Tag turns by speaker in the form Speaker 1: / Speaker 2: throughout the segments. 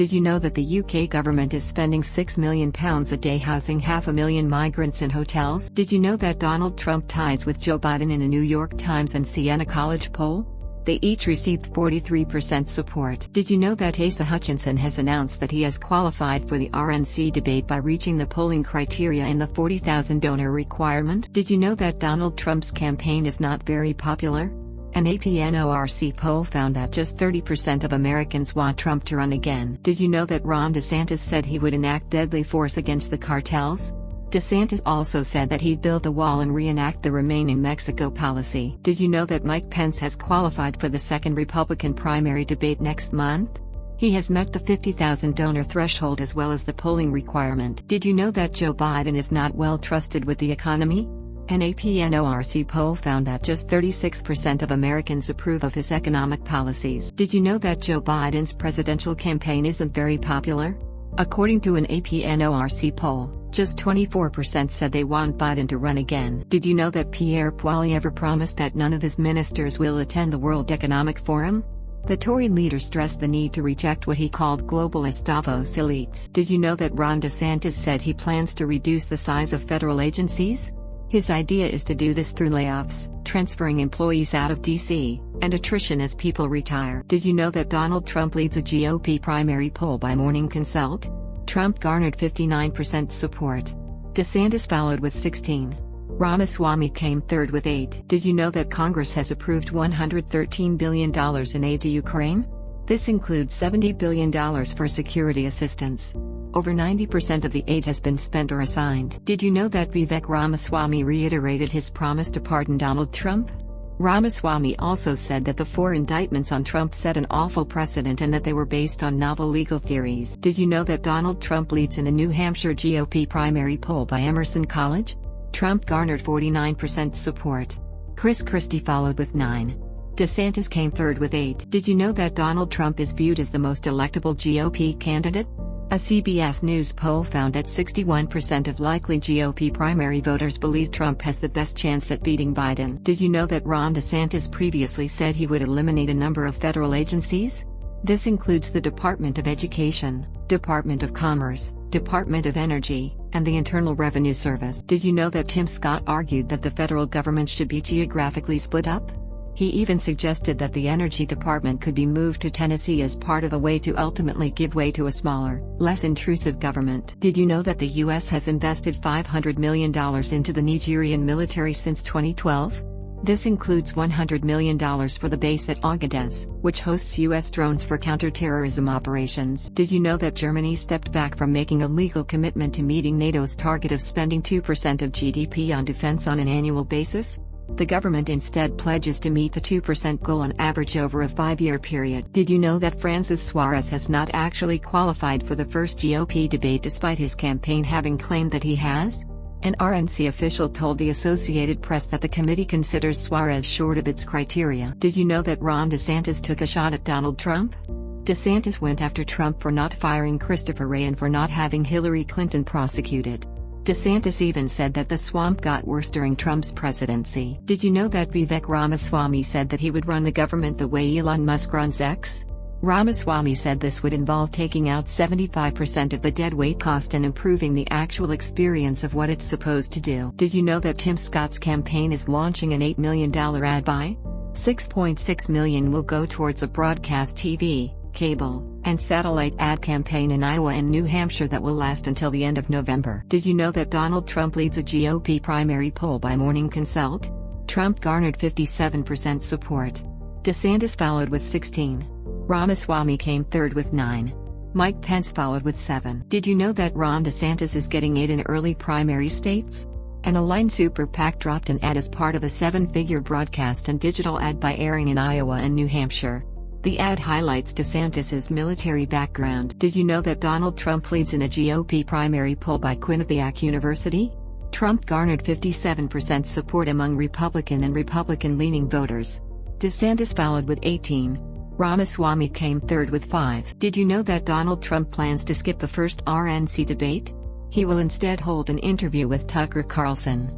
Speaker 1: Did you know that the UK government is spending £6 million a day housing 500,000 migrants in hotels? Did you know that Donald Trump ties with Joe Biden in a New York Times and Siena College poll? They each received 43% support. Did you know that Asa Hutchinson has announced that he has qualified for the RNC debate by reaching the polling criteria in the 40,000 donor requirement? Did you know that Donald Trump's campaign is not very popular? An APNORC poll found that just 30% of Americans want Trump to run again. Did you know that Ron DeSantis said he would enact deadly force against the cartels? DeSantis also said that he'd build a wall and reenact the Remain in Mexico policy. Did you know that Mike Pence has qualified for the second Republican primary debate next month? He has met the 50,000 donor threshold as well as the polling requirement. Did you know that Joe Biden is not well trusted with the economy? An APNORC poll found that just 36% of Americans approve of his economic policies. Did you know that Joe Biden's presidential campaign isn't very popular? According to an APNORC poll, just 24% said they want Biden to run again. Did you know that Pierre Poilievre promised that none of his ministers will attend the World Economic Forum? The Tory leader stressed the need to reject what he called globalist Davos elites. Did you know that Ron DeSantis said he plans to reduce the size of federal agencies? His idea is to do this through layoffs, transferring employees out of D.C., and attrition as people retire. Did you know that Donald Trump leads a GOP primary poll by Morning Consult? Trump garnered 59% support. DeSantis followed with 16. Ramaswamy came third with 8. Did you know that Congress has approved $113 billion in aid to Ukraine? This includes $70 billion for security assistance. Over 90% of the aid has been spent or assigned. Did you know that Vivek Ramaswamy reiterated his promise to pardon Donald Trump? Ramaswamy also said that the 4 indictments on Trump set an awful precedent and that they were based on novel legal theories. Did you know that Donald Trump leads in a New Hampshire GOP primary poll by Emerson College? Trump garnered 49% support. Chris Christie followed with 9. DeSantis came third with 8. Did you know that Donald Trump is viewed as the most electable GOP candidate? A CBS News poll found that 61% of likely GOP primary voters believe Trump has the best chance at beating Biden. Did you know that Ron DeSantis previously said he would eliminate a number of federal agencies? This includes the Department of Education, Department of Commerce, Department of Energy, and the Internal Revenue Service. Did you know that Tim Scott argued that the federal government should be geographically split up? He even suggested that the Energy Department could be moved to Tennessee as part of a way to ultimately give way to a smaller, less intrusive government. Did you know that the U.S. has invested $500 million into the Nigerian military since 2012? This includes $100 million for the base at Agadez, which hosts U.S. drones for counterterrorism operations. Did you know that Germany stepped back from making a legal commitment to meeting NATO's target of spending 2% of GDP on defense on an annual basis? The government instead pledges to meet the 2% goal on average over a 5-year period. Did you know that Francis Suarez has not actually qualified for the first GOP debate despite his campaign having claimed that he has? An RNC official told the Associated Press that the committee considers Suarez short of its criteria. Did you know that Ron DeSantis took a shot at Donald Trump? DeSantis went after Trump for not firing Christopher Wray and for not having Hillary Clinton prosecuted. DeSantis even said that the swamp got worse during Trump's presidency. Did you know that Vivek Ramaswamy said that he would run the government the way Elon Musk runs X? Ramaswamy said this would involve taking out 75% of the deadweight cost and improving the actual experience of what it's supposed to do. Did you know that Tim Scott's campaign is launching an $8 million ad buy? $6.6 million will go towards a broadcast TV, cable, and satellite ad campaign in Iowa and New Hampshire that will last until the end of November. Did you know that Donald Trump leads a GOP primary poll by Morning Consult? Trump garnered 57% support. DeSantis followed with 16. Ramaswamy came third with 9. Mike Pence followed with 7. Did you know that Ron DeSantis is getting aid in early primary states? An aligned super PAC dropped an ad as part of a 7-figure broadcast and digital ad by airing in Iowa and New Hampshire. The ad highlights DeSantis's military background. Did you know that Donald Trump leads in a GOP primary poll by Quinnipiac University? Trump garnered 57% support among Republican and Republican-leaning voters. DeSantis followed with 18. Ramaswamy came third with 5. Did you know that Donald Trump plans to skip the first RNC debate? He will instead hold an interview with Tucker Carlson.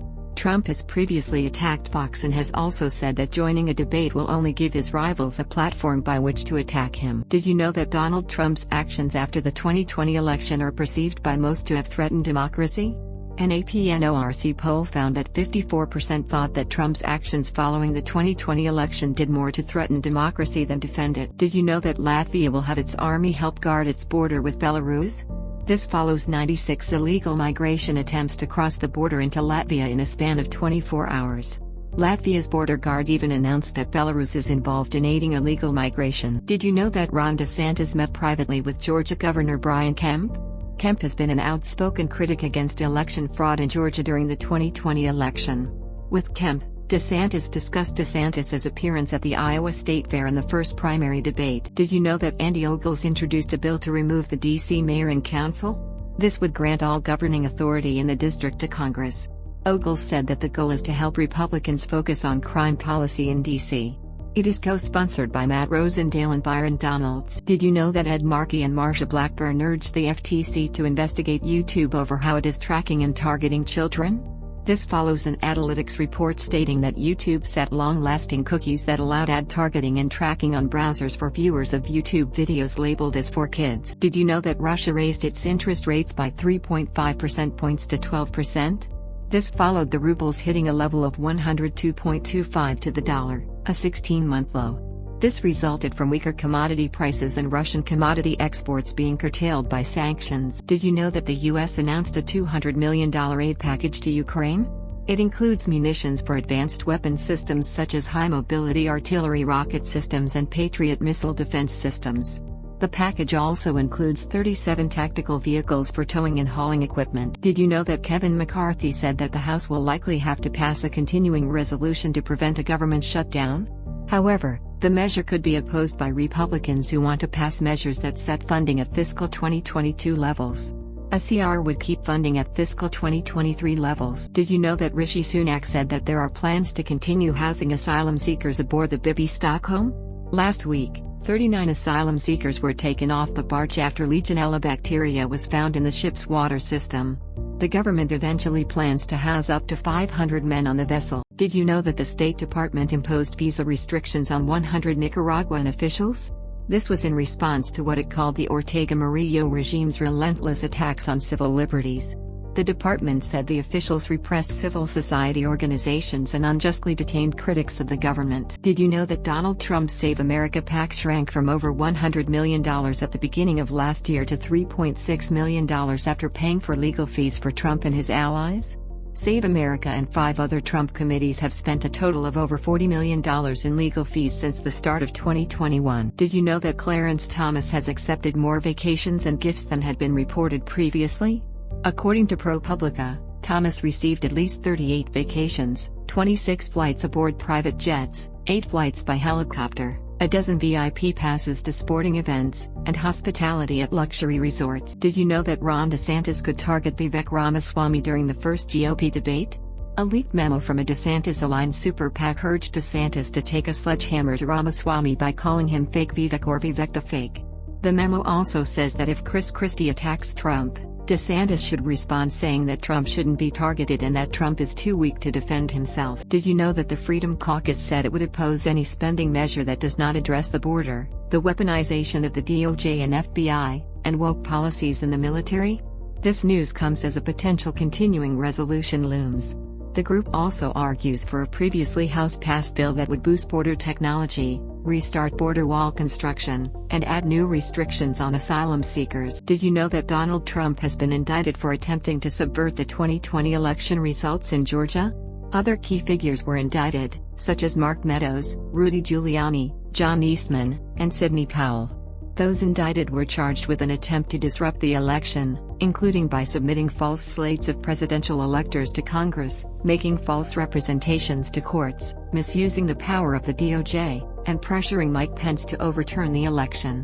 Speaker 1: Trump has previously attacked Fox and has also said that joining a debate will only give his rivals a platform by which to attack him. Did you know that Donald Trump's actions after the 2020 election are perceived by most to have threatened democracy? An APNORC poll found that 54% thought that Trump's actions following the 2020 election did more to threaten democracy than defend it. Did you know that Latvia will have its army help guard its border with Belarus? This follows 96 illegal migration attempts to cross the border into Latvia in a span of 24 hours. Latvia's border guard even announced that Belarus is involved in aiding illegal migration. Did you know that Ron DeSantis met privately with Georgia Governor Brian Kemp? Kemp has been an outspoken critic against election fraud in Georgia during the 2020 election. With Kemp, DeSantis discussed DeSantis' appearance at the Iowa State Fair in the first primary debate. Did you know that Andy Ogles introduced a bill to remove the D.C. mayor and council? This would grant all governing authority in the district to Congress. Ogles said that the goal is to help Republicans focus on crime policy in D.C. It is co-sponsored by Matt Rosendale and Byron Donalds. Did you know that Ed Markey and Marsha Blackburn urged the FTC to investigate YouTube over how it is tracking and targeting children? This follows an Analytics report stating that YouTube set long-lasting cookies that allowed ad targeting and tracking on browsers for viewers of YouTube videos labeled as for kids. Did you know that Russia raised its interest rates by 3.5 percentage points to 12%? This followed the ruble's hitting a level of 102.25 to the dollar, a 16-month low. This resulted from weaker commodity prices and Russian commodity exports being curtailed by sanctions. Did you know that the U.S. announced a $200 million aid package to Ukraine? It includes munitions for advanced weapon systems such as high-mobility artillery rocket systems and Patriot missile defense systems. The package also includes 37 tactical vehicles for towing and hauling equipment. Did you know that Kevin McCarthy said that the House will likely have to pass a continuing resolution to prevent a government shutdown? However, the measure could be opposed by Republicans who want to pass measures that set funding at fiscal 2022 levels. A CR would keep funding at fiscal 2023 levels. Did you know that Rishi Sunak said that there are plans to continue housing asylum seekers aboard the Bibi Stockholm? Last week, 39 asylum seekers were taken off the barge after Legionella bacteria was found in the ship's water system. The government eventually plans to house up to 500 men on the vessel. Did you know that the State Department imposed visa restrictions on 100 Nicaraguan officials? This was in response to what it called the Ortega Murillo regime's relentless attacks on civil liberties. The department said the officials repressed civil society organizations and unjustly detained critics of the government. Did you know that Donald Trump's Save America PAC shrank from over $100 million at the beginning of last year to $3.6 million after paying for legal fees for Trump and his allies? Save America and 5 other Trump committees have spent a total of over $40 million in legal fees since the start of 2021. Did you know that Clarence Thomas has accepted more vacations and gifts than had been reported previously? According to ProPublica, Thomas received at least 38 vacations, 26 flights aboard private jets, 8 flights by helicopter, a dozen VIP passes to sporting events, and hospitality at luxury resorts. Did you know that Ron DeSantis could target Vivek Ramaswamy during the first GOP debate? A leaked memo from a DeSantis-aligned super PAC urged DeSantis to take a sledgehammer to Ramaswamy by calling him Fake Vivek or Vivek the Fake. The memo also says that if Chris Christie attacks Trump, DeSantis should respond saying that Trump shouldn't be targeted and that Trump is too weak to defend himself. Did you know that the Freedom Caucus said it would oppose any spending measure that does not address the border, the weaponization of the DOJ and FBI, and woke policies in the military? This news comes as a potential continuing resolution looms. The group also argues for a previously House-passed bill that would boost border technology, restart border wall construction, and add new restrictions on asylum seekers. Did you know that Donald Trump has been indicted for attempting to subvert the 2020 election results in Georgia? Other key figures were indicted, such as Mark Meadows, Rudy Giuliani, John Eastman, and Sidney Powell. Those indicted were charged with an attempt to disrupt the election, including by submitting false slates of presidential electors to Congress, making false representations to courts, misusing the power of the DOJ, and pressuring Mike Pence to overturn the election.